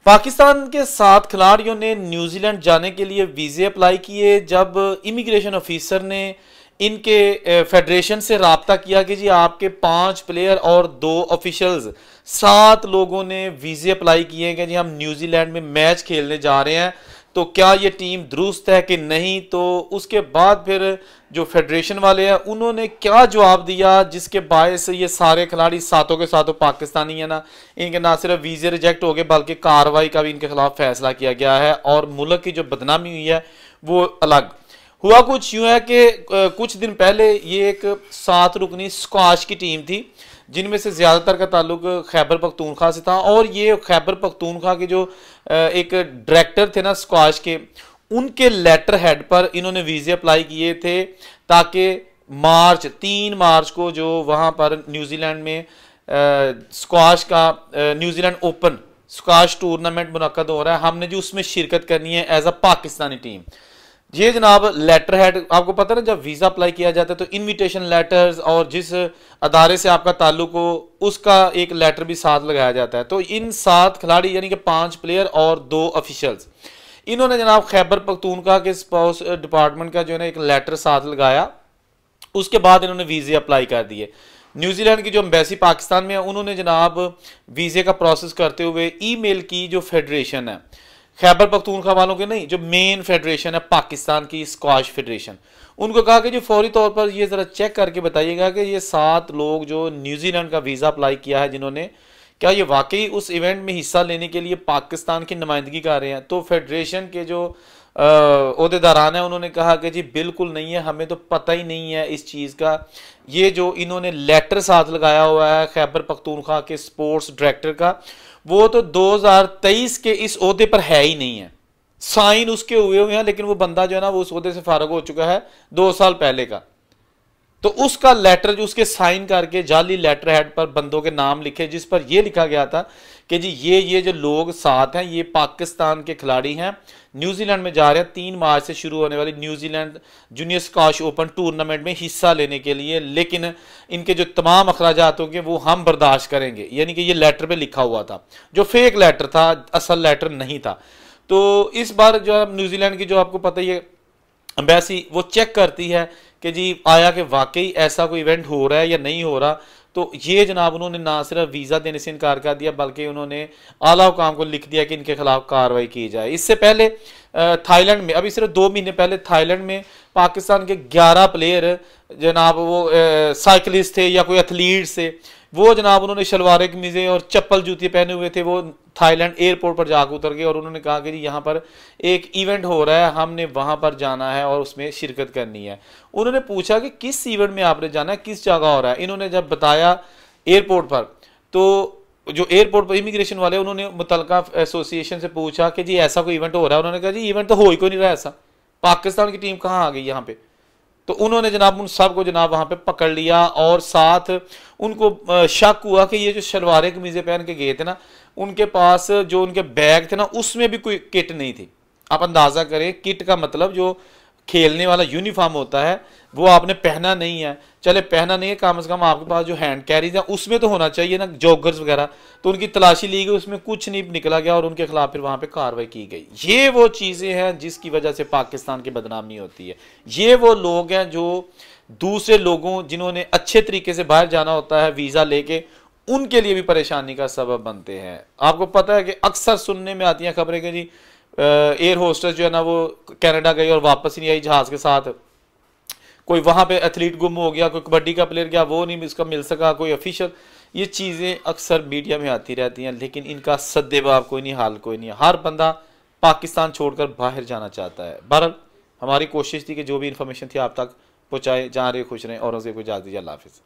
पाकिस्तान के 7 खिलाड़ियों ने न्यूजीलैंड जाने के लिए वीज़े अप्लाई किए। जब इमिग्रेशन ऑफिसर ने इनके फेडरेशन से रब्ता किया कि जी आपके 5 प्लेयर और 2 ऑफिशियल्स 7 लोगों ने वीज़े अप्लाई किए कि जी हम न्यूजीलैंड में मैच खेलने जा रहे हैं, तो क्या ये टीम दुरुस्त है कि नहीं। तो उसके बाद फिर जो फेडरेशन वाले हैं उन्होंने क्या जवाब दिया, जिसके बायस ये सारे खिलाड़ी सातों के सातों पाकिस्तानी है ना, इनके ना सिर्फ वीज़े रिजेक्ट हो गए बल्कि कार्रवाई का भी इनके खिलाफ फैसला किया गया है और मुल्क की जो बदनामी हुई है वो अलग। हुआ कुछ यूँ है कि कुछ दिन पहले ये एक 7 रुकनी स्क्वाश की टीम थी जिनमें से ज़्यादातर का ताल्लुक खैबर पख्तूनख्वा से था, और ये खैबर पख्तूनख्वा के जो एक डायरेक्टर थे ना स्क्वाश के, उनके लेटर हेड पर इन्होंने वीज़े अप्लाई किए थे ताकि 3 मार्च को जो वहाँ पर न्यूजीलैंड में स्क्वाश का न्यूजीलैंड ओपन स्क्वाश टूर्नामेंट मुनक्कद हो रहा है, हमने जो उसमें शिरकत करनी है एज अ पाकिस्तानी टीम। ये जनाब लेटर हेड, आपको पता है ना जब वीज़ा अप्लाई किया जाता है तो इनविटेशन लेटर्स और जिस अदारे से आपका ताल्लुक हो उसका एक लेटर भी साथ लगाया जाता है। तो इन 7 खिलाड़ी यानी कि 5 प्लेयर और 2 ऑफिशियल्स, इन्होंने जनाब खैबर पख्तूनख्वा के स्पाउस डिपार्टमेंट का जो है ना एक लेटर साथ लगाया। उसके बाद इन्होंने वीज़े अप्लाई कर दिए। न्यूजीलैंड की जो एम्बेसी पाकिस्तान में है उन्होंने जनाब वीज़े का प्रोसेस करते हुए ईमेल की जो फेडरेशन है खैबर पख्तूनख्वा वालों के नहीं, जो मेन फेडरेशन है पाकिस्तान की स्क्वाश फेडरेशन, उनको कहा कि जी फौरी तौर पर ये ज़रा चेक करके बताइएगा कि ये 7 लोग जो न्यूजीलैंड का वीज़ा अप्लाई किया है जिन्होंने, क्या ये वाकई उस इवेंट में हिस्सा लेने के लिए पाकिस्तान की नुमाइंदगी कर रहे हैं। तो फेडरेशन के जो ओहदेदारान है उन्होंने कहा कि जी बिल्कुल नहीं है, हमें तो पता ही नहीं है इस चीज़ का। ये जो इन्होंने लेटर साथ लगाया हुआ है खैबर पख्तूनख्वा के स्पोर्ट्स डायरेक्टर का, वो तो 2023 के इस ओहदे पर है ही नहीं है, साइन उसके हुए हैं लेकिन वो बंदा जो है ना वो उस ओहदे से फारग हो चुका है 2 साल पहले का। तो उसका लेटर जो उसके साइन करके जाली लेटर हेड पर बंदों के नाम लिखे जिस पर यह लिखा गया था कि जी ये जो लोग 7 हैं ये पाकिस्तान के खिलाड़ी हैं, न्यूजीलैंड में जा रहे हैं 3 मार्च से शुरू होने वाली New Zealand junior squash open tournament में हिस्सा लेने के लिए, लेकिन इनके जो तमाम अखराजात होंगे वो हम बर्दाश्त करेंगे। यानी कि ये लेटर पे लिखा हुआ था जो फेक लेटर था, असल लेटर नहीं था। तो इस बार जो न्यूजीलैंड की जो आपको पता ही है एम्बेसी वो चेक करती है कि जी आया कि वाकई ऐसा कोई इवेंट हो रहा है या नहीं हो रहा। तो ये जनाब उन्होंने ना सिर्फ वीज़ा देने से इनकार कर दिया बल्कि उन्होंने आला हुकाम को लिख दिया कि इनके खिलाफ कार्रवाई की जाए। इससे पहले थाईलैंड में अभी सिर्फ 2 महीने पहले थाईलैंड में पाकिस्तान के 11 प्लेयर जनाब वो साइकिलिस्ट थे या कोई एथलीट थे, वो जनाब उन्होंने शलवार कमीज़ें और चप्पल जूते पहने हुए थे, वो थाईलैंड एयरपोर्ट पर जाकर उतर गए और उन्होंने कहा कि जी यहाँ पर एक इवेंट हो रहा है, हमने वहाँ पर जाना है और उसमें शिरकत करनी है। उन्होंने पूछा कि किस इवेंट में आपने जाना है, किस जगह हो रहा है। इन्होंने जब बताया एयरपोर्ट पर, तो जो एयरपोर्ट पर इमिग्रेशन वाले उन्होंने मुतलका एसोसिएशन से पूछा कि जी ऐसा कोई इवेंट हो रहा है। उन्होंने कहा जी इवेंट तो हो ही कोई नहीं रहा ऐसा, पाकिस्तान की टीम कहाँ आ गई यहाँ पे। तो उन्होंने जनाब उन सब को जनाब वहाँ पे पकड़ लिया और साथ उनको शक हुआ कि ये जो शलवारें कमीज़ें पहन के गए थे ना, उनके पास जो उनके बैग थे ना उसमें भी कोई किट नहीं थी। आप अंदाज़ा करें, किट का मतलब जो खेलने वाला यूनिफॉर्म होता है वो आपने पहना नहीं है, चले पहना नहीं है कम से कम आपके पास जो हैंड कैरीज है उसमें तो होना चाहिए ना, जॉगर्स वगैरह। तो उनकी तलाशी ली गई, उसमें कुछ नहीं निकला गया और उनके खिलाफ फिर वहाँ पे कार्रवाई की गई। ये वो चीज़ें हैं जिसकी वजह से पाकिस्तान की बदनामी होती है। ये वो लोग हैं जो दूसरे लोगों जिन्होंने अच्छे तरीके से बाहर जाना होता है वीज़ा लेके, उनके लिए भी परेशानी का सबब बनते हैं। आपको पता है कि अक्सर सुनने में आती हैं खबरें कि जी एयर होस्टेस जो है ना वो कनाडा गई और वापस ही नहीं आई जहाज़ के साथ, कोई वहाँ पे एथलीट गुम हो गया, कोई कबड्डी का प्लेयर गया वो नहीं इसका मिल सका, कोई ऑफिशियल। ये चीज़ें अक्सर मीडिया में आती रहती हैं लेकिन इनका सद्देबाब कोई नहीं, हाल कोई नहीं है। हर बंदा पाकिस्तान छोड़कर बाहर जाना चाहता है। बहरहाल हमारी कोशिश थी कि जो भी इन्फॉर्मेशन थी आप तक पहुँचाए, जहाँ रहे खुश रहें और उसे कोई इजाज़त दीजिए। अल्लाह हाफ़िज़।